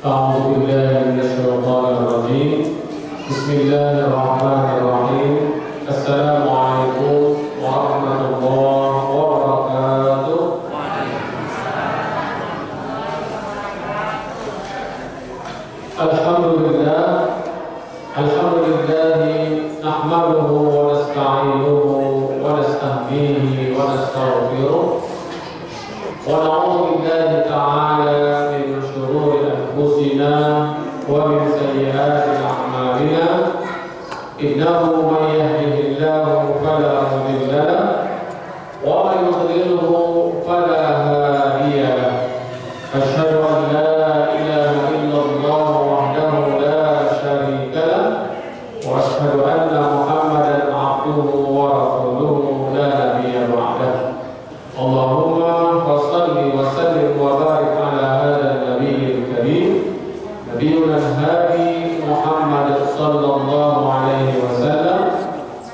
أعوذ بالله من الشيطان الرجيم. بسم الله الرحمن الرحيم. السلام عليكم ورحمة الله وبركاته. الحمد لله نحمده ونستعينه ونستهديه ونستغفره ونعوذ بالله تعالى من شرور أنفسنا ومن سيئات أعمالنا. إنه من يهده الله فلا مضل له ومن يضلله فلا هادي له. أشهد أن لا إله إلا الله وحده لا شريك له وأشهد أن محمدا عبده ورسوله لا نبي بعده. اللهم فصل وسلم وبارك على هذا النبي الكريم نبينا الهادي محمد صلى الله عليه وسلم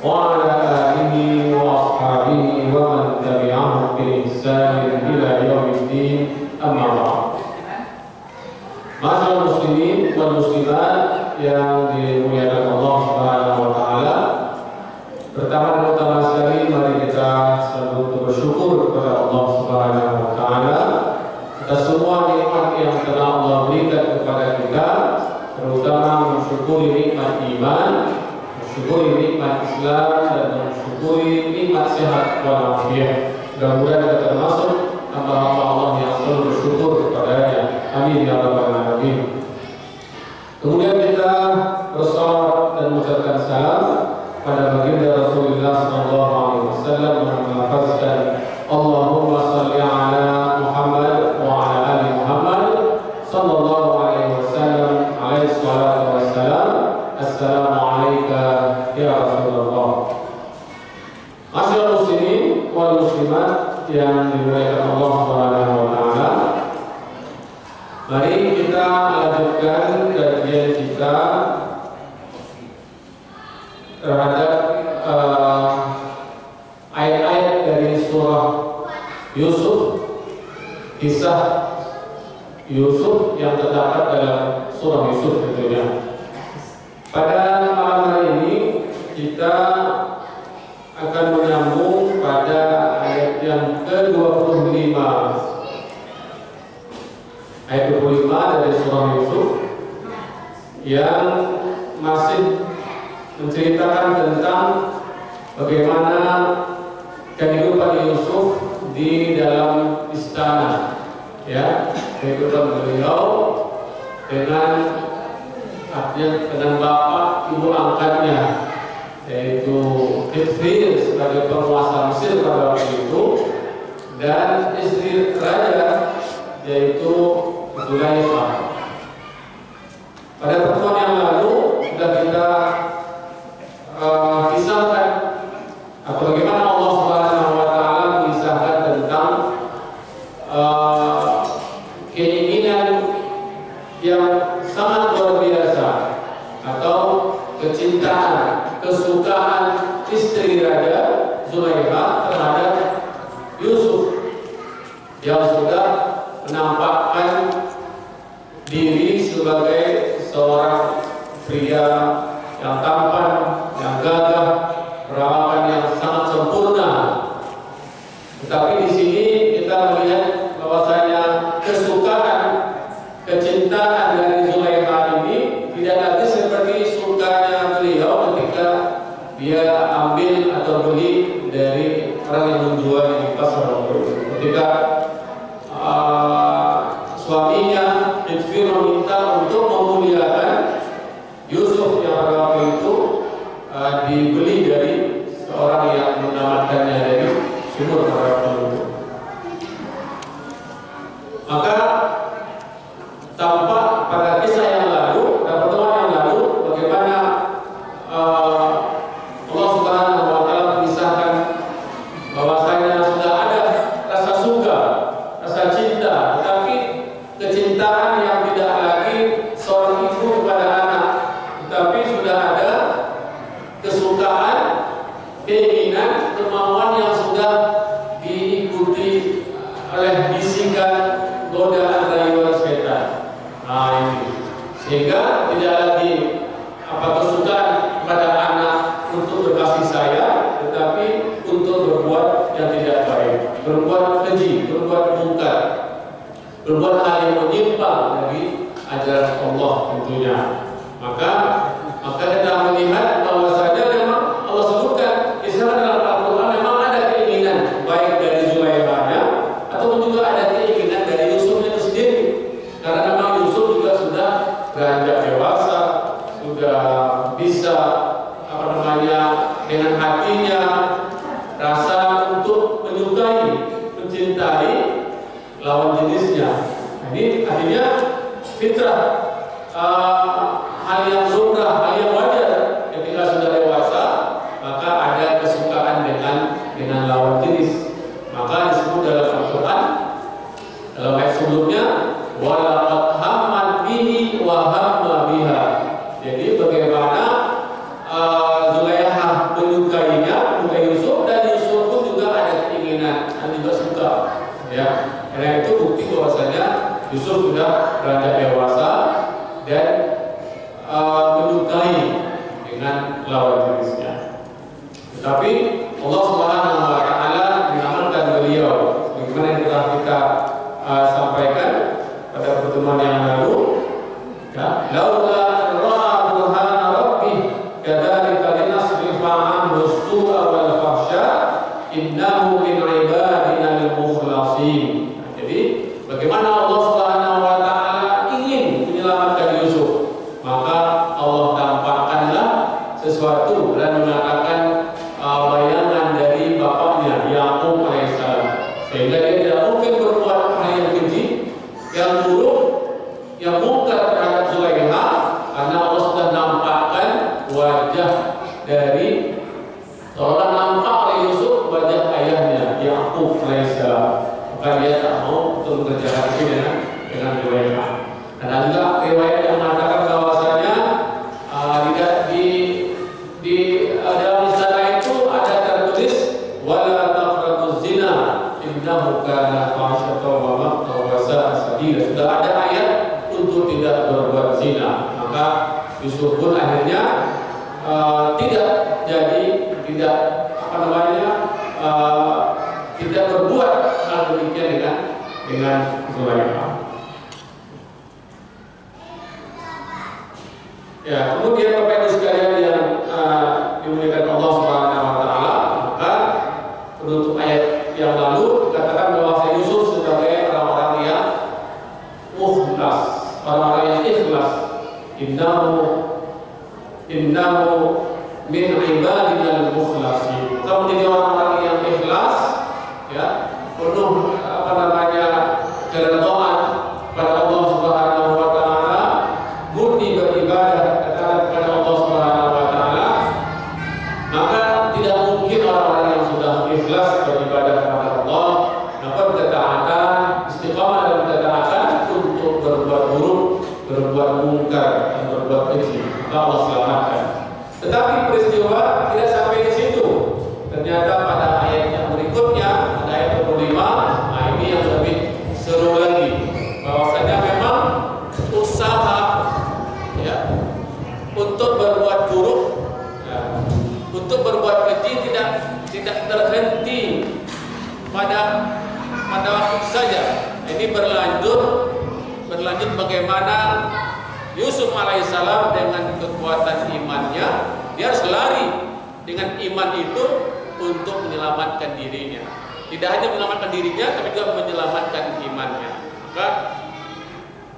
وعلى آله وأصحابه ومن تبعهم بإحسان إلى يوم الدين. أما بعد. Masyaallah muslimin dan muslimat yang dimuliakan Allah Subhanahu wa taala. Pertama dan utama sekali mari kita selalu bersyukur kepada Allah Subhanahu wa taala atas semua nikmat yang telah Allah berikan kepada kita, terutama mensyukuri nikmat iman, mensyukuri nikmat Islam dan mensyukuri nikmat sehat walafiat. Mudah-mudahan kita termasuk hamba-hamba Allah yang selalu bersyukur kepadanya. Amin ya rabbal alamin. Kemudian kita bersalawat dan mengucapkan salam pada baginda Rasulullah sallallahu alaihi wasallam yang melafazkan Allahumma shalli ala Muhammad wa ala ali Muhammad sallallahu alaihi wasallam alaihi salatu wassalam. Assalamu alayka ya Rasulullah. Masyaallah muslimin wal muslimat yang dimuliakan Allah Subhanahu wa taala. Mari kita lanjutkan kajian kita terhadap ayat-ayat dari surah Yusuf, kisah Yusuf yang terdapat dalam surah Yusuf tentunya. Pada malam hari ini kita akan menyambung pada ayat yang ke-25. Ayat 25 dari surah Yusuf yang masih menceritakan tentang bagaimana kehidupan Yusuf di dalam istana, ya, kehidupan beliau dengan bapak ibu angkatnya, yaitu Khidr sebagai penguasa Mesir pada waktu itu, dan istri raja yaitu Zulaikha. Pada pertemuan yang lalu sudah kita kisahkan atau bagaimana Allah Subhanahu wa taala mengisahkan tentang keinginan yang sangat luar biasa atau kecintaan, kesukaan istri raja Zulaikha terhadap Yusuf yang sudah menampakkan diri sebagai seorang pria yang tampan, yang gagah, perawakan yang sangat sempurna. Tetapi di sini kita melihat bahwasanya kesukaan, kecintaan dari Zulaikha ini tidak lagi seperti sukanya beliau ketika dia ambil atau beli dari orang yang menjual di pasar waktu itu. Ketika suaminya Khidr meminta untuk memuliakan Yusuf yang pada waktu itu dibeli dari sehingga tidak lagi kesukaan pada anak untuk berkasih sayang, tetapi untuk berbuat yang tidak baik, berbuat keji, berbuat mungkar, berbuat hal yang menyimpang dari ajaran Allah tentunya. Maka kita melihat bahwasanya memang Allah sebutkan Islam dalam Al-Quran memang ada keinginan baik dari Zulaikha ataupun juga ada keinginan dari Yusuf itu sendiri, karena memang Yusuf juga sudah beranjak dewasa, sudah bisa dengan hatinya rasa untuk menyukai, mencintai lawan jenisnya. Ini artinya fitrah, hal yang lumrah, hal yang wajar. Ketika sudah dewasa, maka ada kesukaan dengan lawan jenis. Maka disebut dalam Al-Quran dalam ayat sebelumnya, walaqad hammat bihi wa hamma biha. Jadi bagaimana Zulaikha menyukai Yusuf, dan Yusuf pun juga ada keinginan dan juga suka. Ya, karena itu bukti bahwasanya Yusuf sudah beranjak dewasa dan menyukai dengan lawan jenisnya. Tetapi Allah Subhanahu wa taala mengamankan beliau sebagaimana yang telah kita sampaikan pada pertemuan yang lalu. Ya, laula ra'a burhana rabbih kadzalika linasrifa anhu as-su'a wal fahsya innahu min ibadina al-mukhlasin. Jadi bagaimana Allah Subhanahu wa taala ingin menyelamatkan Yusuf, maka Allah tampakkanlah sesuatu dan mengatakan bayangan dari bapaknya Yakub alaihissalam, sehingga dia tidak mungkin berbuat hal yang keji, yang buruk, yang mungkar terhadap Zulaikha, karena Allah sudah nampakkan wajah dari seolah nampak oleh Yusuf wajah ayahnya Yakub alaihissalam, maka dia tak mau untuk mengerjakan itu dengan Zulaikha. Dan ada juga riwayat yang mengatakan bahwasanya di dalam istana itu ada tertulis wala taqrabuz zina innahu kana fahsyatan wa maqtan wa sa'a sabila. Sudah ada ayat untuk tidak berbuat zina. Maka Yusuf pun akhirnya tidak berbuat hal demikian dengan Zulaikha. Ya, kemudian Bapak Ibu sekalian yang dimuliakan Allah Subhanahu wa taala, maka penutup ayat yang lalu dikatakan bahwa Yusuf sebagai orang-orang yang mukhlas, orang-orang yang ikhlas. Innahu min ibadina al-mukhlasin. Kalau menjadi orang-orang yang ikhlas, ya, penuh keridhaan pada Allah Subhanahu wa taala, murni beribadah kepada Allah Subhanahu wa taala, maka tidak mungkin orang-orang yang sudah ikhlas beribadah kepada Allah dapat ketaatan, istiqamah dalam ketaatan untuk berbuat buruk, berbuat mungkar dan berbuat keji, maka Allah selamatkan. Tetapi peristiwa tidak sampai di situ. Ternyata pada ayat yang berikutnya, pada ayat 25, ini yang lebih seru lagi, bahwasanya memang usaha, ya, untuk berbuat buruk, ya, untuk berbuat keji tidak terhenti pada waktu saja. Ini berlanjut bagaimana Yusuf alaihissalam dengan kekuatan imannya, dia harus lari dengan iman itu untuk menyelamatkan dirinya. Tidak hanya menyelamatkan dirinya, tapi juga menyelamatkan imannya. Maka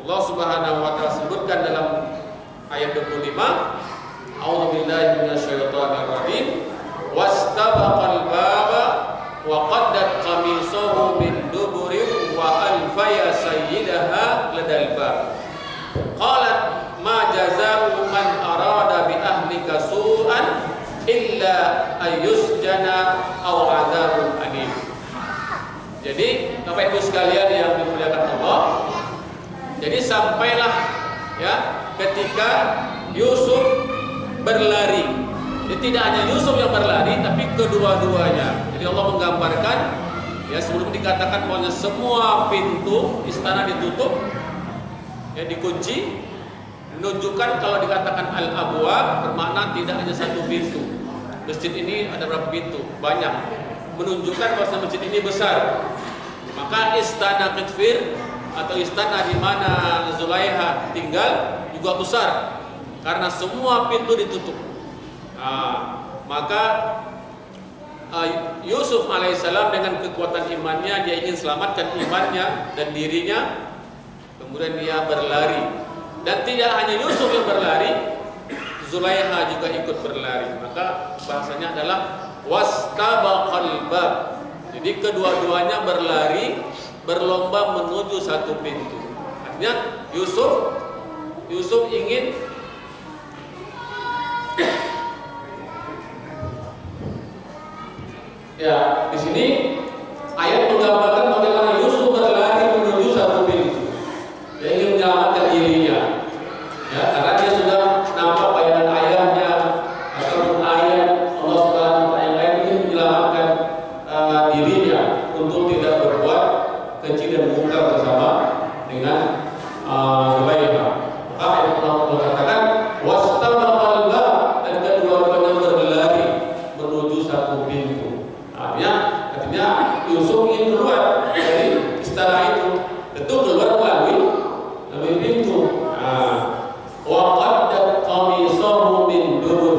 Allah Subhanahu wa taala sebutkan dalam ayat 25, A'udzubillahi minasyaitonir rajim, wastabaqal baba wa qaddat qamisahu min duburin wa alfaya sayyidaha ladal bab. Qalat ma jazaa'u man arada bi ahlika su'an illa ayyusjana aw 'adzabun alim. Jadi Bapak Ibu sekalian yang dimuliakan Allah, jadi sampailah, ya, ketika Yusuf berlari. Jadi tidak hanya Yusuf yang berlari, tapi kedua-duanya. Jadi Allah menggambarkan, ya, sebelum dikatakan bahwa semua pintu istana ditutup, ya, dikunci, Menunjukkan kalau dikatakan al-abwab bermakna tidak hanya satu pintu. Masjid ini ada berapa pintu? Banyak. Menunjukkan bahwa masjid ini besar. Maka istana Qitfir atau istana di mana Zulaiha tinggal juga besar karena semua pintu ditutup. Maka Yusuf alaihissalam dengan kekuatan imannya, dia ingin selamatkan imannya dan dirinya. Kemudian dia berlari. Dan tidak hanya Yusuf yang berlari, Zulaiha juga ikut berlari. Maka bahasanya adalah wastabaqal bab. Jadi kedua-duanya berlari, berlomba menuju satu pintu. Artinya Yusuf ingin ya, di sini ayat menggambarkan bagaimana Yusuf berlari menuju satu pintu. Dia ingin menyelamatkan dirinya. Ya, karena dia sudah nampak bayangan ayahnya ataupun ayat Allah Subhanahu wa taala yang lain ingin menyelamatkan dirinya untuk tidak berbuat keji dan mungkar bersama dengan Zulaiha. Maka ayat Allah mengatakan wastabaqal bab, dan kedua-duanya berlari menuju satu pintu. Artinya Yusuf ingin keluar dari istana itu, tentu keluar melalui pintu. Wa qaddat qamisahu min dubur.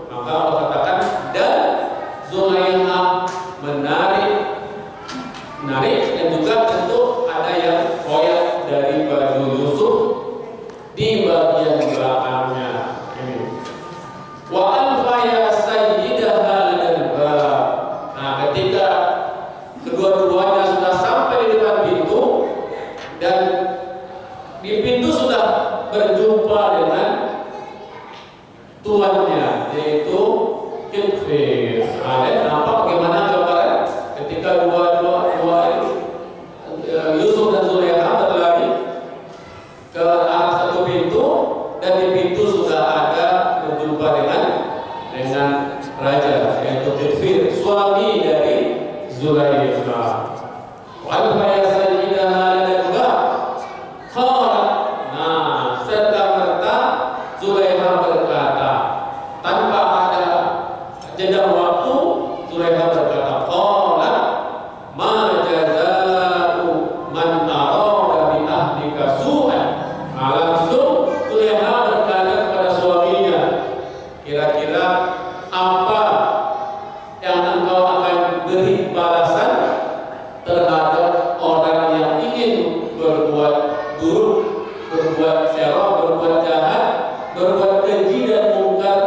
Maka Allah katakan dan Zulaiha menarik dan juga tentu ada yang koyak dari baju Yusuf di bagian belakangnya. Wa alfa ya sayyidaha al-bab. Nah, ketika kedua-duanya sudah sampai di depan pintu dan di pintu sudah berjumpa dengan tuannya, yaitu Qitfir. Dan nampak bagaimana gambaran ketika dua Yusuf dan Zulaiha berlari ke arah satu pintu, dan di pintu sudah ada berjumpa dengan raja, yaitu Qitfir, suami dari Zulaiha. Wa ya sayyidaha al-bab. Serta-merta Zulaiha berkata, tanpa ada jeda waktu, Zulaiha berkata, qalat ma jazaa'u man arada bi ahlika su'an. Langsung Zulaiha berkata kepada suaminya, kira-kira apa yang engkau akan beri balasan terhadap orang yang ingin berbuat buruk, berbuat serong, berbuat jahat, berbuat keji dan mungkar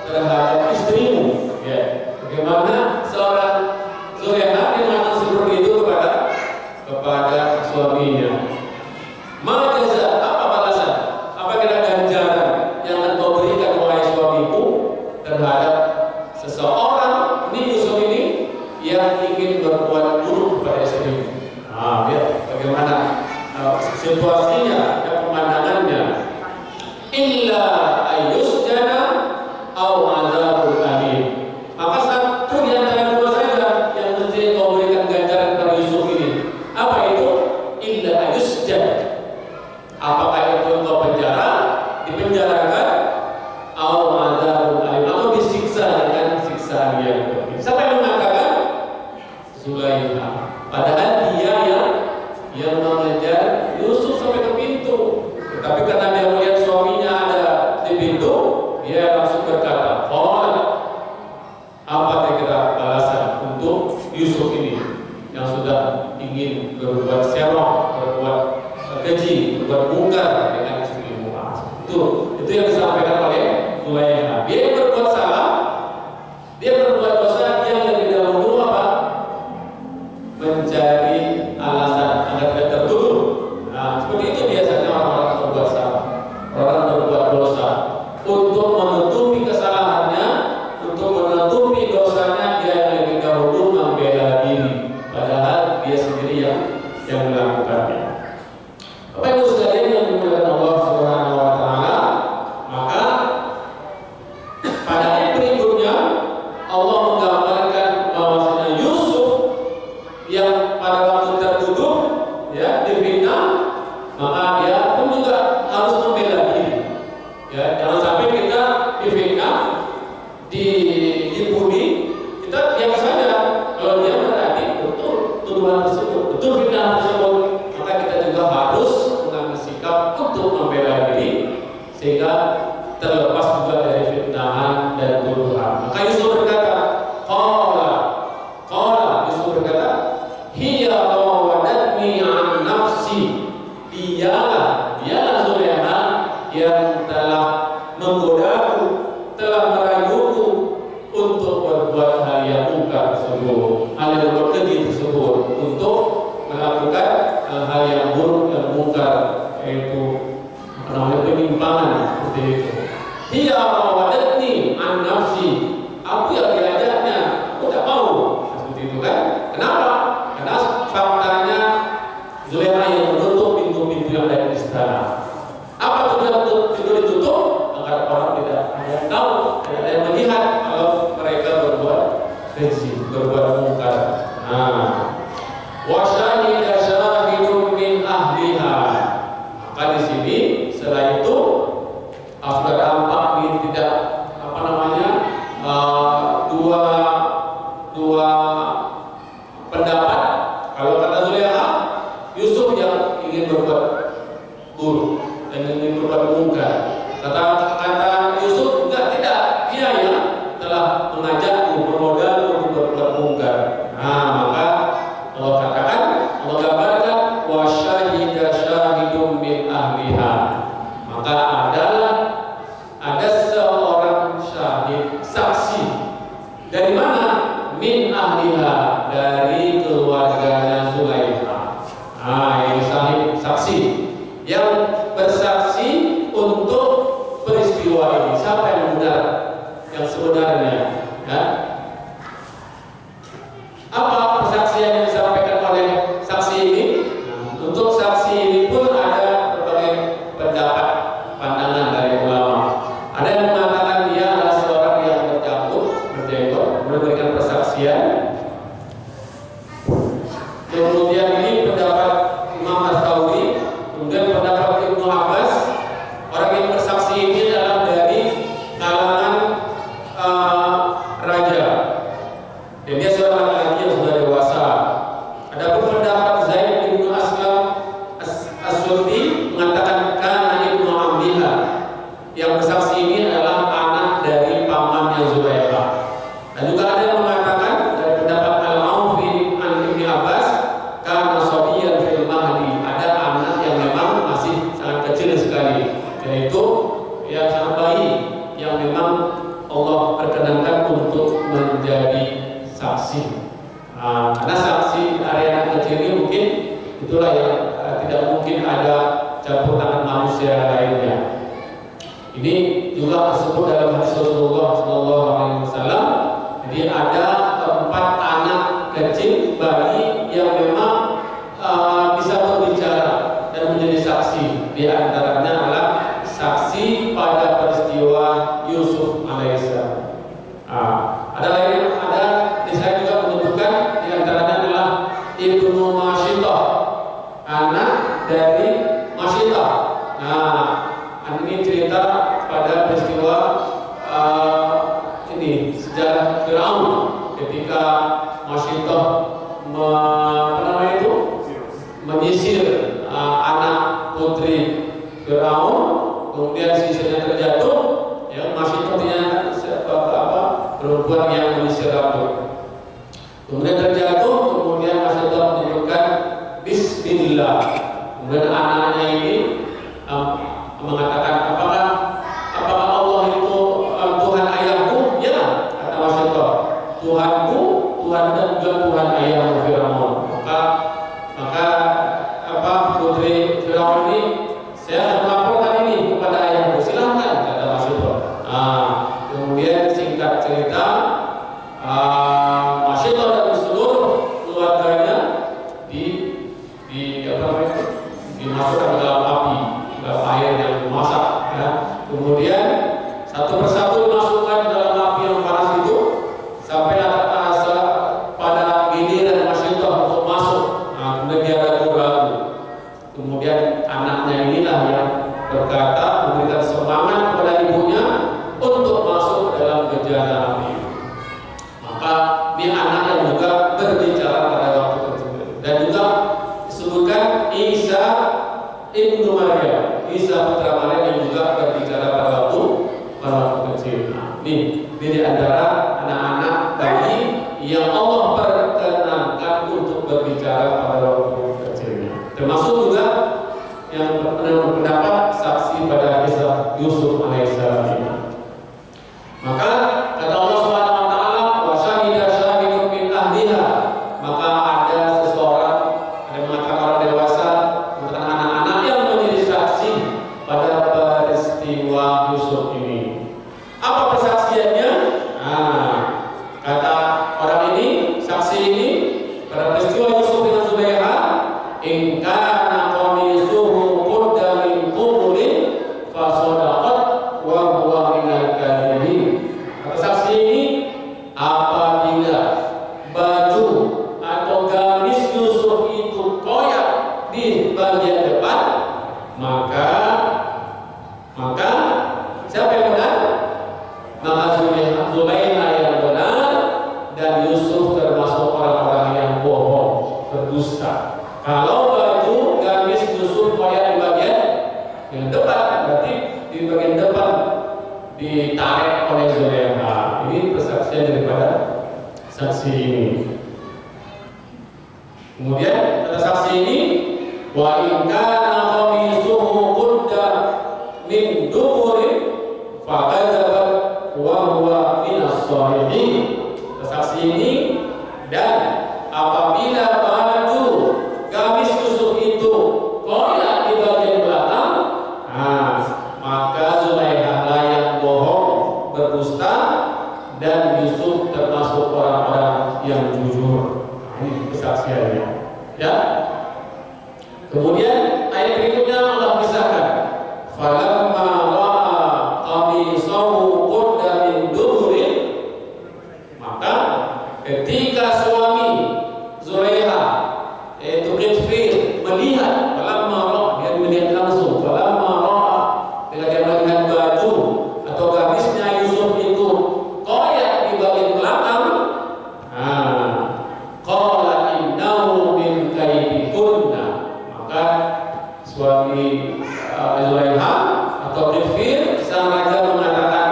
terhadap istrimu. Ya, bagaimana seorang Zulaiha yang seperti itu kepada suaminya? Ma jaza, apa balasan? Apa kira ganjaran yang engkau berikan wahai suamiku terhadap seseorang ini, Yusuf ini, yang ingin berbuat buruk kepada istrimu? Ya, bagaimana situasinya dan pemandangannya? Illa ayyusjana aw adzabul alim. Maka satu di antara dua saja yang mesti kau berikan ganjaran kepada Yusuf ini. Apa itu? Illa ayyusjan. Apakah itu engkau dipenjarakan, aw adzabul alim, atau disiksa dengan siksaan yang pedih. Siapa yang mengatakan? Zulaiha. Padahal dia yang mengejar Yusuf sampai ke pintu. Tetapi karena dia melihat suaminya ada di pintu, dia langsung berkata, apa kira-kira balasan untuk Yusuf ini yang sudah ingin berbuat serong, berbuat keji, berbuat mungkar dengan istrimu? Itu yang disampaikan oleh Zulaiha. Dia yang berbuat salah, dia berbuat dosa, dia lebih dahulu apa? Mencari alasan agar tidak tertuduh. Seperti itu biasanya orang-orang berbuat salah, orang berbuat dosa, untuk menutupi kesalahannya, untuk menutupi dosanya, dia yang lebih dahulu membela diri, padahal dia sendiri yang melakukannya. Bapak Ibu sekalian yang dimuliakan Allah Subhanahu wa taala, maka pada ayat berikutnya Allah menggambarkan bahwasanya Yusuf yang pada waktu tertuduh, ya, difitnah, maka dia pun juga harus membela diri. sehingga terlepas juga dari fitnahan dan tuduhan. Maka Yusuf berkata, qala Yusuf berkata, hiya rawadatni an nafsi. Dialah Zulaikha yang telah menggodaku, telah merayuku untuk berbuat hal yang mungkar tersebut, hal yang berkeji tersebut, untuk melakukan hal yang buruk dan mungkar, yaitu penyimpangan seperti itu. Hiya rawadatni an nafsi. Aku yang diajaknya, aku tak mau. Seperti itu kan? Kenapa? Karena faktanya Zulaikha yang menutup pintu-pintu yang ada di istana. Apa tujuan pintu ditutup? Agar orang tidak ada yang tahu, tidak ada yang melihat kalau mereka berbuat keji, berbuat mungkar. Wa syahida syahidun min ahliha. Maka di sini setelah itu sudah tampak ini tidak dua pendapat. Kalau kata Zulaikha, Yusuf yang ingin berbuat buruk dan ingin berbuat mungkar. Kata Yusuf juga tidak, dia yang telah mengajakku, memodalku untuk berbuat mungkar. Maka Allah gambarkan wa syahida syahidun min ahliha. Maka ada seorang syahid, saksi. Dari mana? Min ahliha, dari keluarganya Zulaikha. Ini syahid, saksi yang bersaksi untuk peristiwa ini. Siapa yang benar, yang sebenarnya? Apa persaksian yang disampaikan oleh saksi ini? Untuk saksi ini pun ada berbagai pendapat, pandangan dari ulama. Ada yang mengatakan dia adalah seorang yang berjenggot, memberikan persaksian. Kemudian ini pendapat Imam As-Sawri. Kemudian pendapat Ibnu Abbas, orang yang bersaksi ini adalah dari kalangan raja, dan dia seorang laki yang sudah dewasa. Adapun pendapat Zaid bin Aslam As-Sulti mengatakan kana ibnu ammiha, yang bersaksi ini adalah anak dari pamannya Zulaikha. Dan juga ada yang mengatakan dari pendapat Al-Aufi an Ibnu Abbas, kana sabiyan fil mahdi, ada anak yang memang masih sangat kecil sekali, yaitu yang sangat bayi, yang memang Allah perkenankan untuk menjadi saksi. Karena saksi dari anak kecil ini mungkin itulah yang tidak mungkin ada campur tangan manusia lainnya. Ini juga disebut dalam hadis Rasulullah SAW. Jadi ada 4 anak kecil bayi yang memang bisa berbicara dan menjadi saksi. Di antaranya adalah saksi pada peristiwa Yusuf alaihissalam. Ada lain, saya juga menyebutkan di antaranya adalah Ibnu Masyitah, anak dari Masyitah. Ini cerita pada peristiwa ini sejarah Firaun ketika Masyitah menyisir anak putri Firaun, kemudian sisirnya terjatuh. Masyitah perempuan yang menyisir rambut. Kemudian terjatuh, kemudian Masyitah menyebutkan Bismillah. Kemudian anaknya ini mengatakan, apakah Allah itu Tuhan ayahku? Ya, kata Masyitah, Tuhanku, Tuhan dan juga Tuhan ayahmu Firaun. Maka putri Firaun ini, saya akan melaporkan ini kepada ayahku. Silahkan, kata Masyitah. Kemudian singkat cerita, Masyitah dan seluruh keluarganya dimasukkan ke dalam api, dalam air yang dimasak. Kemudian satu persatu dimasukkan ke dalam api yang panas itu, sampai pada giliran Masyitah untuk masuk. Kemudian dia ragu-ragu. Kemudian anaknya inilah yang berkata, memberikan semangat kepada ibunya untuk masuk ke dalam gejala api. Maka ini anak yang juga berbicara pada waktu tersebut. Dan juga disebutkan Isa ibnu Maryam, Isa putra Maryam yang juga berbicara alaihissalam ini. Maka kata Allah Subhanahu wa taala, wa syahida syahidun min ahliha, maka ada seseorang, ada mengatakan orang dewasa, mengatakan anak-anak yang menjadi saksi pada peristiwa Yusuf ini. Apa persaksiannya? Nah, kata orang ini, saksi ini, pada peristiwa Yusuf dengan Zulaikha, in kana qamisuhu qudda min qubulin fa sadaqat wa huwa minal kadhibin. Kata saksi ini, apabila baju atau gamis Yusuf itu koyak di bagian depan, maka siapa yang benar? Maka Zulaikha yang benar, dan Yusuf termasuk orang-orang yang bohong, berdusta. Kalau baju gamis Yusuf koyak di bagian yang depan, berarti di bagian depan ditarik oleh Zulaikha. Ini persaksian daripada saksi ini. Kemudian kata saksi ini, wa in kana qamisuhu qudda min duburin faqadzabat wa huwa minas shadiqin. Saksi ini, dan apabila baju gamis Yusuf itu koyak di bagian belakang, maka Zulaikha yang bohong, berdusta, dan Yusuf termasuk orang-orang yang jujur. Ini kesaksiannya. Ya. Kemudian ayat berikutnya Allah pisahkan. Falamma ra'a qamisahu qudda min duburin, maka ketika suami Zulaikha yaitu Qitfir melihat, falamma ra'a, dia melihat langsung, falamma ra'a, ketika dia melihat baju atau gamisnya Yusuf itu koyak di bagian belakang, qala innahu min kaidikunna, maka suami Zulaikha atau Qitfir sang raja mengatakan,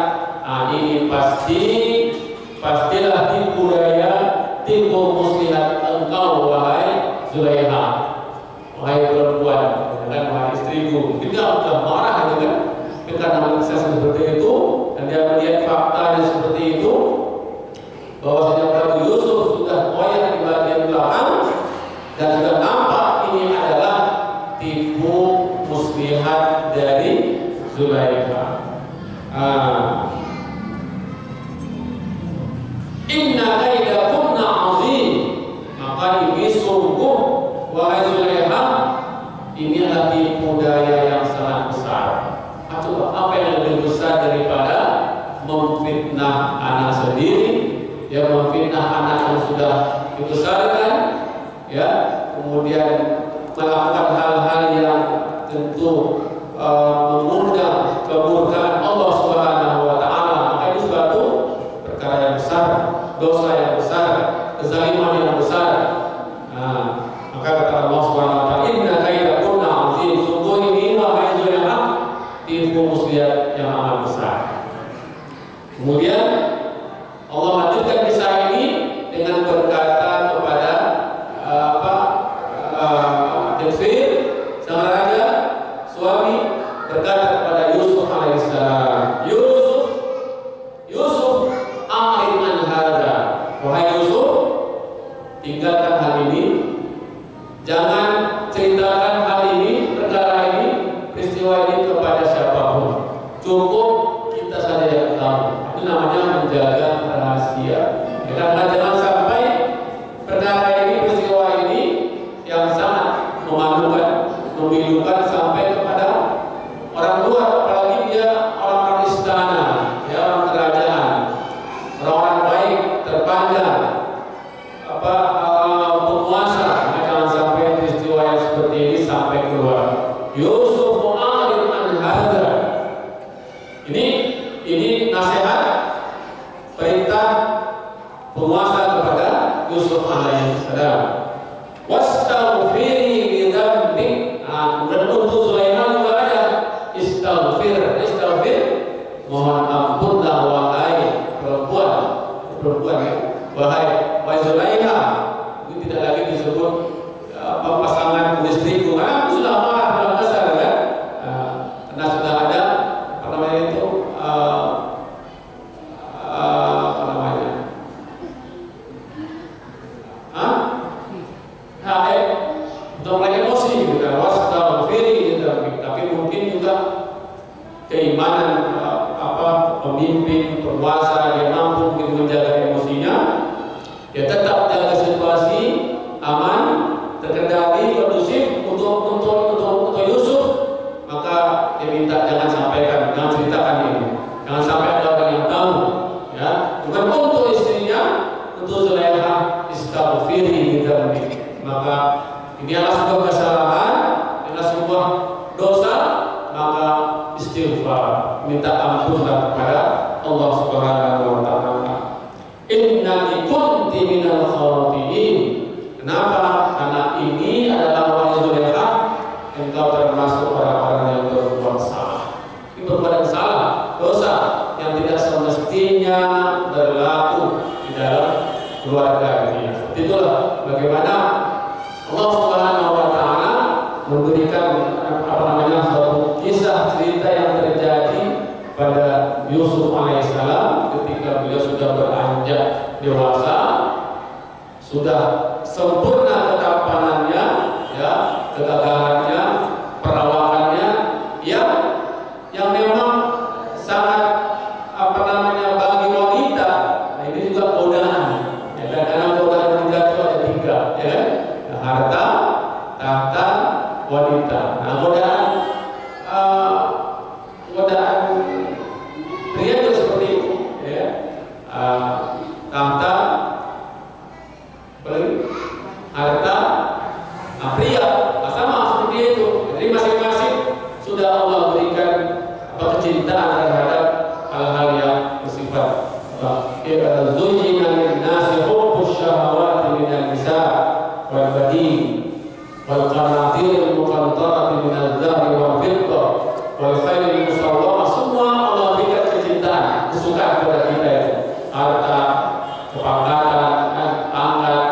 ini pastilah tipu daya, tipu muslihat engkau wahai Zulaikha, wahai perempuan, dan wahai istriku. Mungkin dia sudah marah gitu kan, karena melihat seperti itu, dan dia melihat faktanya seperti itu, bahwasanya baju Yusuf sudah koyak di bagian belakang, dan sudah nampak ini adalah tipu muslihat dari Zulaikha. Inna kaidakunna azim, maka ini sungguh wahai Zulaikha, ini adalah tipu daya yang sangat besar. Coba, apa yang lebih besar daripada memfitnah anak sendiri, ya, memfitnah anak yang sudah dibesarkan, ya, kemudian melakukan hal-hal yang tentu mengundang kemurkaan Allah Subhanahu wa taala. Maka ini suatu perkara yang besar, dosa yang besar, kezaliman yang besar. Maka kata Allah Subhanahu wa taala, inna kaidakunna azim, sungguh ini wahai Zulaikha, tipu muslihat yang amat besar. Kemudian Allah lanjutkan kisah ini dengan berkata kepada Qitfir, sang raja, suami, berkata kepada Yusuf alaihissalam, Yusuf, a'rid an hadza, wahai Yusuf, tinggalkan hal ini, jangan ceritakan hal ini, perkara ini, peristiwa ini kepada siapapun, cukup kita saja yang tahu. Itu namanya menjaga rahasia. Karena jangan sampai perkara ini, peristiwa ini yang sangat memalukan, memilukan sampai kepada orang luar, apalagi dia orang-orang istana, ya, orang kerajaan, orang-orang baik, terpandang, penguasa. Jangan sampai peristiwa yang seperti ini sampai keluar. Yusuf mu'arid an hadza. Ini nasihat, perintah penguasa kepada Yusuf alaihissalam. Wastaghfiri bi dzambik. Kemudian untuk Zulaikha juga ada istaghfir, mohon ampunlah wahai perempuan, ya. Wahai Zulaikha, itu tidak lagi disebut pasangan istriku, karena aku sudah marah dalam besar kan, karena sudah ada apa namanya itu pemimpin, penguasa, dia mampu mungkin menjaga emosinya, dia tetap jaga situasi aman, terkendali, kondusif untuk Yusuf, maka dia minta jangan sampaikan, jangan ceritakan ini, jangan sampai ada orang yang tahu. Ya, bukan untuk istrinya, untuk Zulaikha, istaghfiri lidzambi. Maka ini adalah sebuah kesalahan, adalah sebuah dosa, maka istighfar, minta ampunlah kepada Allah Subhanahu wa taala. Innaki kunti minal khati'in. Kenapa? Karena ini adalah wahai Zulaikha, engkau termasuk orang-orang yang berbuat salah. Ini perbuatan salah, dosa yang tidak semestinya berlaku di dalam keluarga ini. Itulah bagaimana Allah Subhanahu wa taala memberikan suatu kisah cerita yang terjadi pada Yusuf alaihissalam ketika beliau sudah beranjak dewasa, sudah sempurna ketampanannya, ya, kegagalannya, perawakannya, yang memang sangat bagi wanita. Nah, ini juga godaan. Ya, karena godaan wanita itu ada 3, ya, harta, tahta, wanita. Nah, godaan pria juga seperti itu, ya. Tahta, harta, pria sama seperti itu. Jadi masing-masing sudah Allah berikan kecintaan terhadap hal-hal yang bersifat zuyyina lin-nasi hubbus syahawati minan nisa wal banin wal qanatir al-muqantarati minadh dhahabi wal fiddah wal khayl musawwamah. Semua Allah berikan kecintaan, kesukaan kepada kita itu. Harta, kepangkatan, pangkat,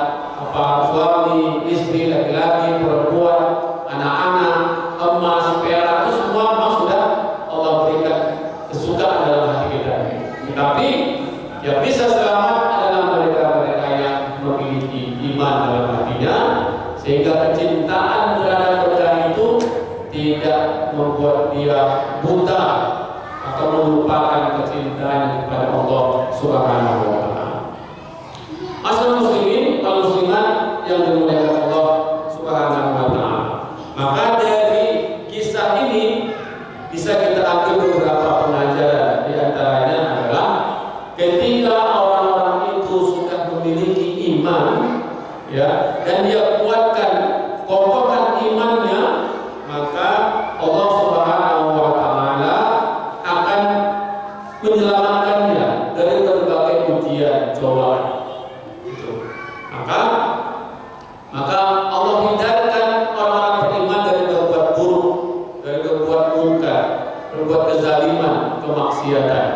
suami, istri, laki-laki, perempuan, anak-anak, emas, perak, itu semua memang sudah Allah berikan kesukaan dalam hati kita. Tapi yang bisa selamat adalah mereka-mereka yang memiliki iman dalam hatinya, sehingga kecintaan terhadap mereka itu tidak membuat dia buta atau melupakan kecintaan kepada Allah Subhanahu wa taala. Asal muslimin wal muslimat yang dimuliakan Allah Subhanahu wa taala. Maka dari kisah ini bisa kita ambil beberapa pelajaran. Di antaranya adalah ketika orang-orang itu sudah memiliki iman, ya, dan dia kuatkan, kokohkan imannya, maka Allah Subhanahu wa taala akan menyelamatkannya dari berbagai ujian cobaan. Maka Allah hindarkan orang-orang beriman dari berbuat buruk, dari berbuat mungkar, berbuat kezaliman, kemaksiatan.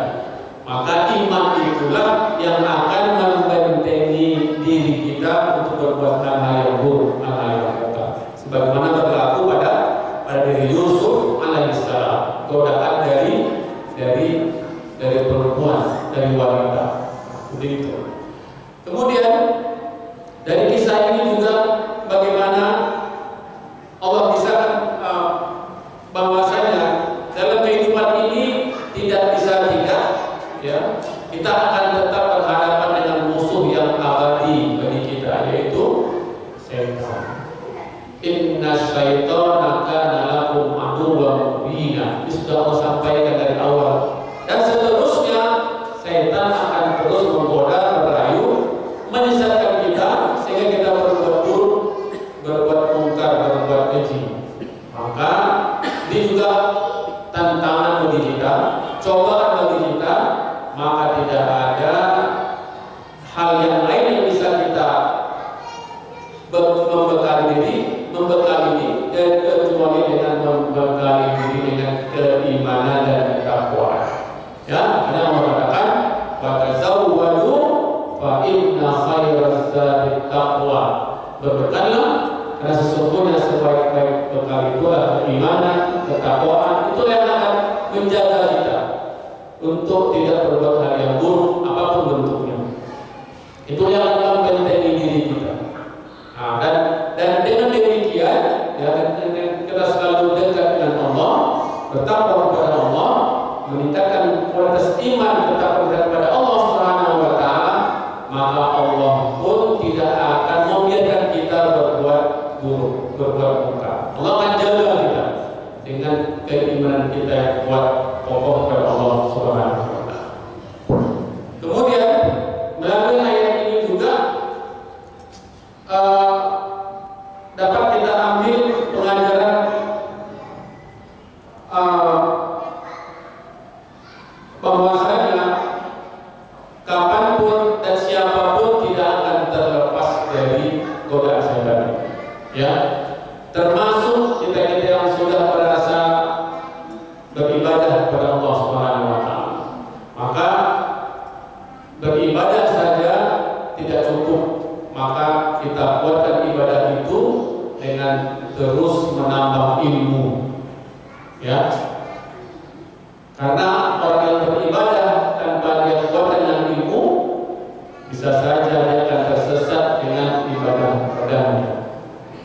Maka iman itulah yang akan membentengi diri kita untuk berbuat hal-hal yang buruk, hal-hal yang mungkar. Sebagaimana berlaku pada diri Yusuf alaihissalam, godaan dari perempuan, dari wanita. Begitu. Kemudian dari kisah ini juga bagaimana Allah bisa bahwasanya dalam kehidupan ini tidak bisa tidak, ya, kita akan tetap berhadapan dengan musuh yang abadi bagi kita, yaitu setan. Inna syaitana kana lakum aduwwan mubina. Ini sudah Allah sampaikan dari awal. Dan seterusnya setan akan terus menggoda, merayu, menyesatkan kita sehingga kita berbuat buruk, berbuat mungkar, berbuat keji. Maka ini juga tantangan bagi kita, cobaan bagi kita. Maka tidak ada hal yang lain yang bisa kita membekali diri kecuali dengan membekali diri dengan keimanan dan ketakwaan. Ya, karena Allah katakan, "Fatazawwadu fa inna khairaz zadi taqwa." Berbekallah, karena sesungguhnya sebaik-baik bekal itu adalah keimanan, ketakwaan. Itulah yang akan menjaga kita untuk tidak berbuat hal yang buruk apapun bentuknya. Itu yang akan membentengi diri kita. Nah, dan dengan demikian, ya, kita selalu dekat dengan Allah, bertakwa kepada Allah, meningkatkan kualitas beriman tetap kepada Allah Subhanahu wa taala, maka Allah pun tidak akan membiarkan kita berbuat buruk, berbuat mungkar. Allah akan jaga kita dengan keimanan kita yang kuat kokoh kepada Allah Subhanahu wa taala. Kemudian melalui ayat ini juga dapat kita ambil pelajaran bahwasanya kapanpun dan siapapun tidak akan terlepas dari godaan setan. Ya, termasuk kita yang sudah merasa beribadah kepada Allah Subhanahu wa taala. Maka beribadah saja tidak cukup, maka kita kuatkan ibadah itu dengan terus menambah ilmu. Ya, karena orang yang beribadah tanpa dia kuatkan dengan ilmu, bisa saja dia akan tersesat dengan ibadah padanya.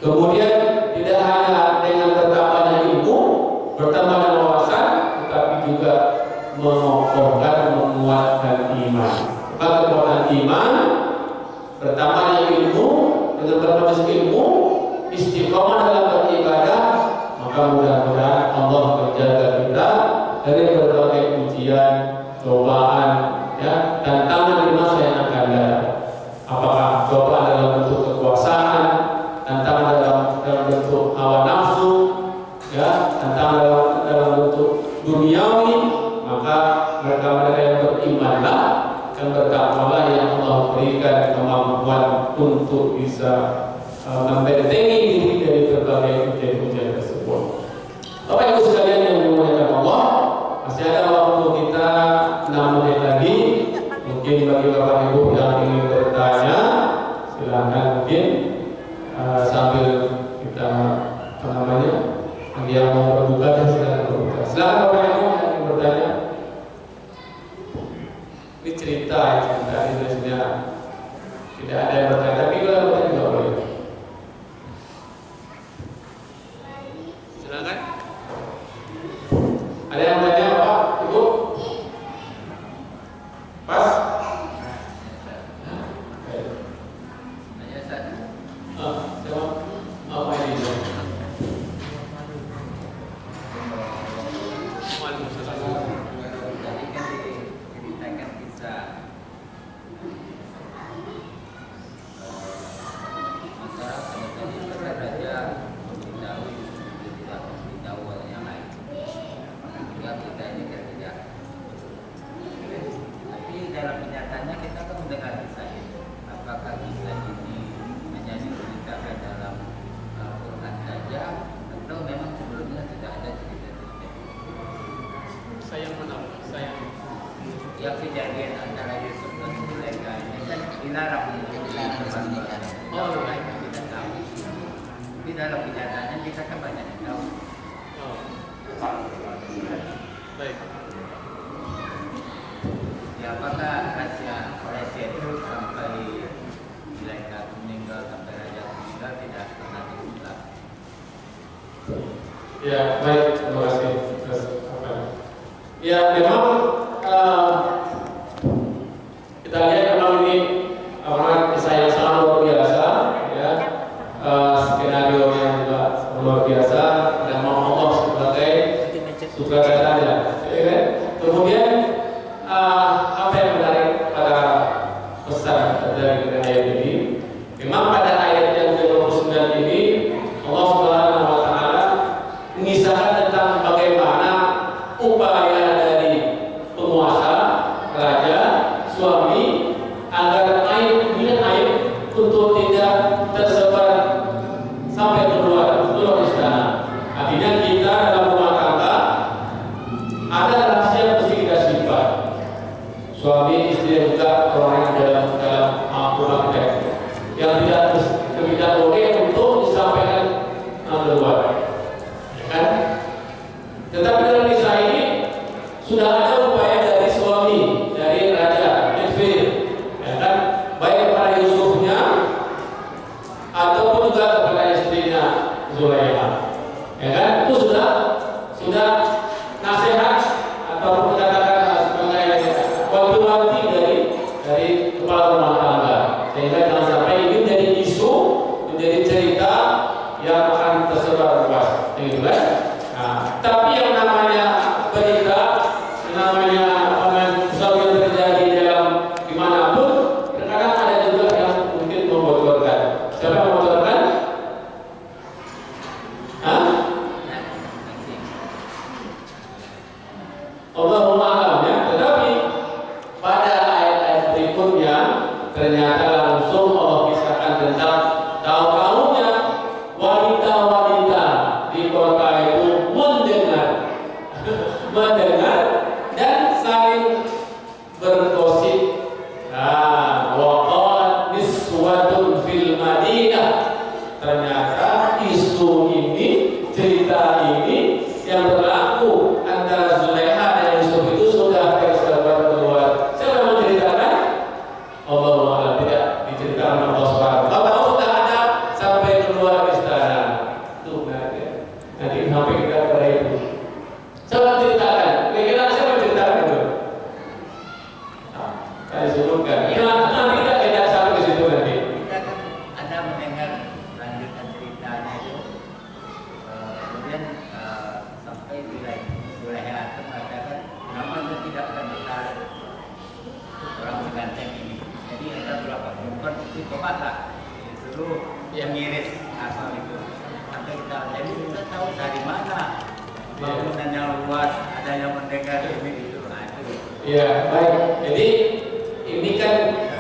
Kemudian tidak hanya dengan bertambahnya ilmu, bertambahnya wawasan, tetapi juga mengokohkan, menguatkan iman. Maka kekuatan iman, bertambahnya ilmu, dengan berbagai ilmu, istiqomah dalam beribadah, maka mudah-mudahan Allah menjaga kita dari berbagai ujian, cobaan, ya, tantangan di masa yang akan datang. Apakah cobaan dalam bentuk kekuasaan, tantangan dalam bentuk hawa nafsu, ya, tantangan dalam bentuk duniawi, maka mereka yang berimanlah dan bertakwalah yang Allah berikan kemampuan untuk bisa membentengi diri dari berbagai ujian-ujian tersebut. Bapak Ibu sekalian yang dimuliakan Allah, masih ada waktu kita 6 menit lagi. Mungkin bagi Bapak Ibu yang ingin bertanya, silakan mungkin sambil kita bagi yang mau berbuka, silakan berbuka. Silakan Bapak Ibu yang ingin bertanya. Ini cerita ini biasanya tidak ada yang bertanya, tapi kalau bertanya juga boleh. Silakan. Ada yang bertanya Pak, Ibu? Pas? Apa ini? Yang kejadian antara Yusuf dan Zulaikha ini kan dilarang untuk dilakukan. Oh, mereka tidak tahu. Tapi dalam kenyataannya kita kan banyak yang tahu. Oh. Baik. Ya, apakah rahasia itu sampai Zulaikha meninggal, sampai raja meninggal tidak pernah diungkap? Ya, baik. Terima kasih. Ya, memang kita lihat memang ini kisah yang sangat luar biasa, ya, skenario yang juga luar biasa, dan Allah sebagai sutradaranya. Ya, kemudian apa yang menarik pada pesan dari ayat ini? Memang pada ayat yang ke-29 ini Allah Subhanahu wa taala mengisahkan tentang bagaimana upaya dari penguasa, raja, suami agar aib untuk tidak tersebar sampai keluar istana. Artinya kita dalam rumah tangga ada rahasia yang mesti kita simpan. Suami istri juga orang yang dalam rumah tangga yang tidak boleh untuk disampaikan keluar, ya kan? Tetapi dalam kisah ini sudah ada upaya dari suami, dari raja, ya kan? Baik kepada Yusufnya ataupun juga kepada istrinya Zulaikha, ya kan? Itu sudah nasihat ataupun katakan sebagai bergosip. Nah, waqalat niswatun fil Madinah. Ternyata isu ini, cerita ini yang berlaku antara Zulaikha dan Yusuf itu sudah tersebar keluar. Siapa yang menceritakan? Allah Ta'ala, tidak diceritakan Allah SWT. Kalau sudah ada sampai keluar istana, tuh nanti sampai kita kepada itu. Siapa yang menceritakan? Kira-kira siapa yang menceritakan itu? Saya sebutkan. Nanti kita tidak sampai ke situ nanti. Kita kan ada mendengar lanjutan ceritanya itu, kemudian sampai Zulaikha mengatakan, kenapa anda tidak akan bertarik orang pengantin ini? Jadi ada beberapa perempuan itu cobalah disuruh yang ngiris asal itu. Sampai kita, jadi kita tahu dari mana bangunannya luas, ada yang mendengar ini itu. Nah, itu. Ya, baik. Jadi ini kan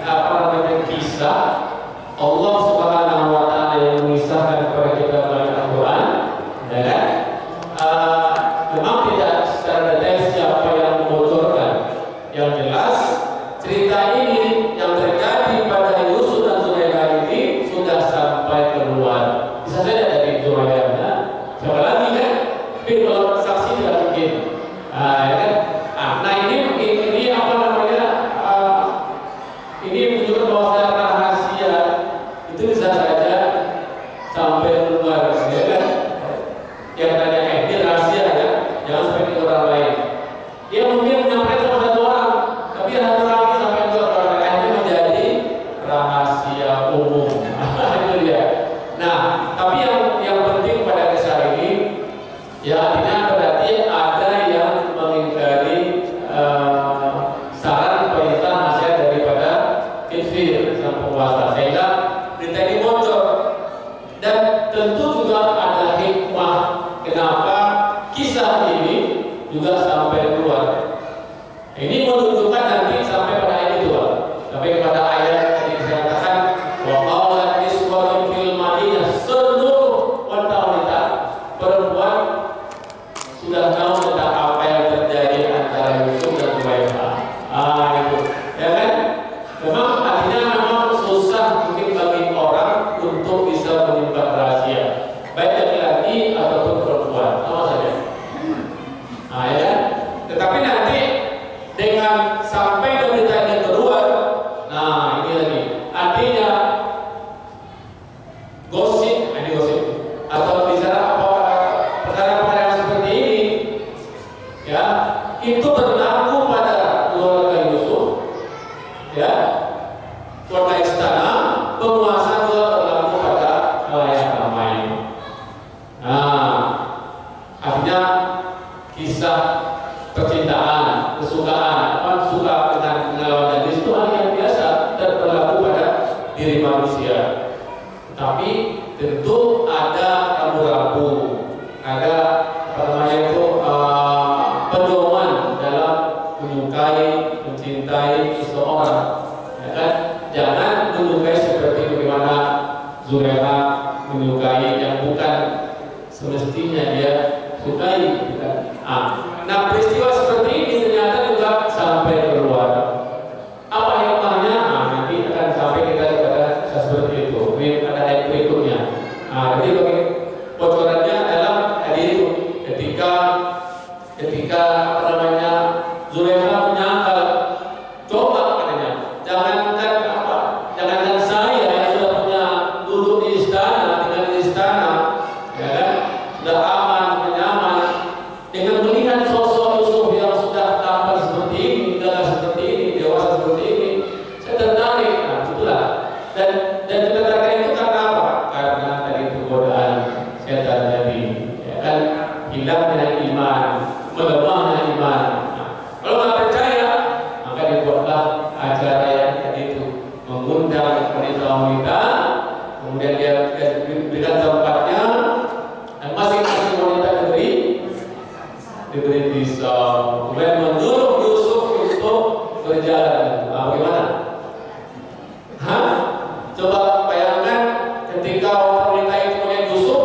apa namanya kisah Allah Subhanahu wa Ta'ala yang mengisahkan kepada kita melalui Al-Quran, ya kan? Memang tidak secara detail siapa yang membocorkan. Yang jelas cerita ini yang terjadi pada Yusuf dan Zulaikha ini sudah sampai keluar. Bisa saja dari Zulaikha, siapa lagi kan? Tapi kalau saksi tidak mungkin. Ya kan? Nah ini apa namanya? Ini menunjukkan bahwa rahasia itu bisa saja sampai keluar, ya kan? Yang tanya ini rahasia ya, jangan sampai ke orang lain. Dia mungkin menyampaikan sama satu orang, tapi satu lagi sampai ke orang lain, akhirnya menjadi rahasia umum. Itu dia. Nah, tapi yang penting pada kisah ini, ya artinya berarti ada yang mengingkari saran perintah nasihat daripada Kifir sang penguasa, sehingga berita ini bocor. Dan tentu juga ada hikmah kenapa kisah ini juga sampai keluar. Ini menunjukkan nanti sampai pada ayat itu, sampai kepada ayat tadi dikatakan wa qalat niswatun fil Madinah, seluruh wanita perempuan sudah tahu tentang apa yang terjadi antara Yusuf dan Zulaikha. Itu, ya kan? Memang artinya memang susah mungkin bagi orang untuk bisa menyimpan rahasia, baik laki-laki ataupun perempuan, sama saja. Ya kan? Tetapi nanti dengan sampai berita ini keluar, nah ini lagi, artinya gosip, ini gosip, atau bicara apa perkara-perkara yang seperti ini, ya itu berlaku pada keluarga Yusuf, ya keluarga istana, penguasa juga berlaku pada khalayak ramai. Nah, artinya kisah percintaan, kesukaan, orang suka dengan lawan jenis itu hal yang biasa dan berlaku pada diri manusia. Tapi tentu ada ragu-ragu, ada apa namanya itu pedoman dalam menyukai, mencintai seseorang, ya kan? Jangan menyukai seperti bagaimana Zulaikha menyukai yang bukan semestinya dia sukai, bukan? Nah peristiwa seperti ini ternyata juga sampai keluar. Apa hikmahnya? Nanti akan sampai kita kepada seperti itu. Ini ada ayat berikutnya. Jadi bagi bocorannya adalah tadi itu ketika apa namanya Zulaikha menyangkal, coba katanya, jangankan saya yang sudah punya duduk di istana, tinggal di istana, ya kan, sudah aman, nyaman, dengan melihat sosok Yusuf yang sudah tampan seperti ini, gagah seperti ini, dewasa seperti ini, saya tertarik. Nah, itulah. Dan ketertarikan itu karena apa? Karena tadi itu godaan setan tadi, ya kan, hilangnya iman, melemahnya iman. Nah, kalau nggak percaya, maka dibuatlah acara yang tadi itu mengundang wanita-wanita, kemudian dia berikan tempatnya, dan masing-masing wanita diberi pisau, kemudian menyuruh Yusuf untuk berjalan. Bagaimana? Coba bayangkan ketika wanita itu melihat Yusuf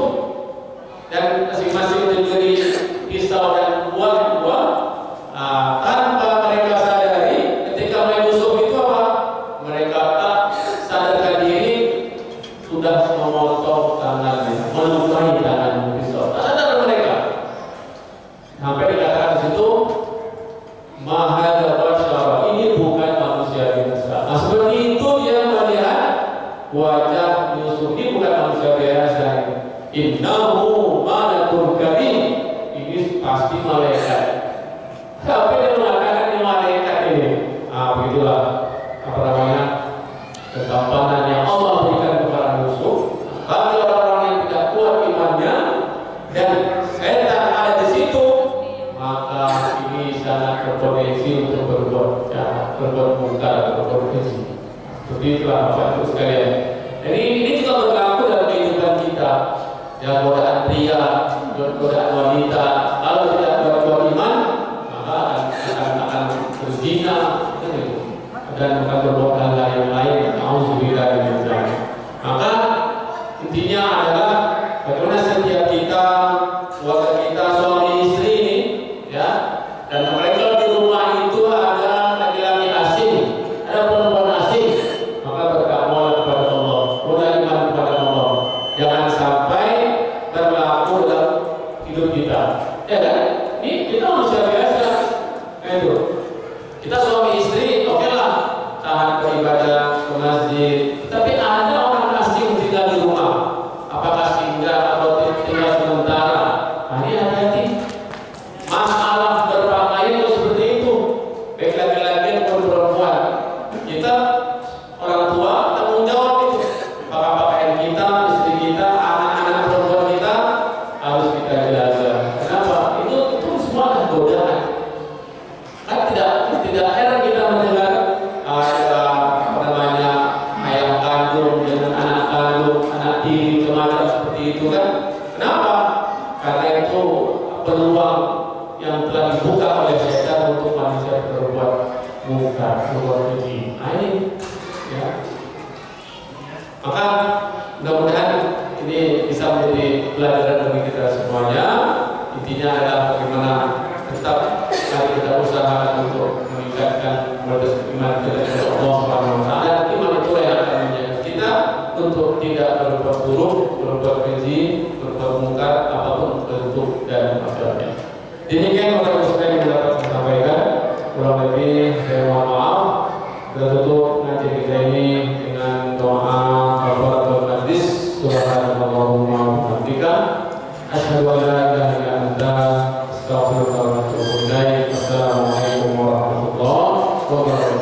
dan masing-masing diberi pisau dan buah tanpa mereka sadari, ketika berbuat jahat, berbuat mungkar, berbuat keji. Seperti itulah Bapak Ibu sekalian. Jadi ini juga berlaku dalam kehidupan kita. Ya, godaan pria, godaan wanita. Kalau tidak berbuat iman, maka akan berzina, dan akan berbuat hal yang lain. Auzubillah min dzalik. Maka intinya adalah bagaimana setiap kita, keluarga kita, suami istri ini, ya, dan apalagi kalau di rumah itu ada laki-laki asing, ada perempuan asing, maka bertakwalah kepada Allah, beriman kepada Allah. Jangan sampai berlaku dalam hidup kita, ya kan? Ini kita manusia biasa, itu. Kita suami istri, oke lah, tahan beribadah ke masjid. Tapi ada orang asing tinggal di rumah, apakah singgah atau tinggal sementara. Nah, ini hati-hati. Masalah berpakaian itu seperti itu, baik laki-laki maupun perempuan. Kita orang tua tanggung jawab itu. Apakah pakaian kita, istri kita, anak-anak perempuan kita harus kita jaga. Kenapa? Itu semua adalah godaan. Kan tidak heran kita mendengar ada apa namanya ayah kandung dengan anak kandung, anak tiri, semacam seperti itu kan? Kenapa? Karena itu peluang yang telah dibuka oleh setan untuk manusia berbuat mungkar, berbuat keji. Nah ini, ya. Maka mudah-mudahan ini bisa menjadi pelajaran bagi kita semuanya. Intinya adalah bagaimana tetap mari kita usaha untuk meningkatkan kualitas iman kita kepada Allah Subhanahu wa taala. Iman itu yang akan menjaga kita untuk tidak berbuat buruk, berbuat keji, berbuat mungkar apapun bentuk dan masalahnya. Demikian Bapak Ibu sekalian yang dapat saya sampaikan. Kurang lebih saya mohon maaf. Kita tutup ngaji kita ini dengan doa kafaratul majlis. Subhanallahumma wa bihamdika asyhadu an la ilaha illa anta astaghfiruka wa atubu ilaik. Assalamualaikum warahmatullahi wabarakatuh.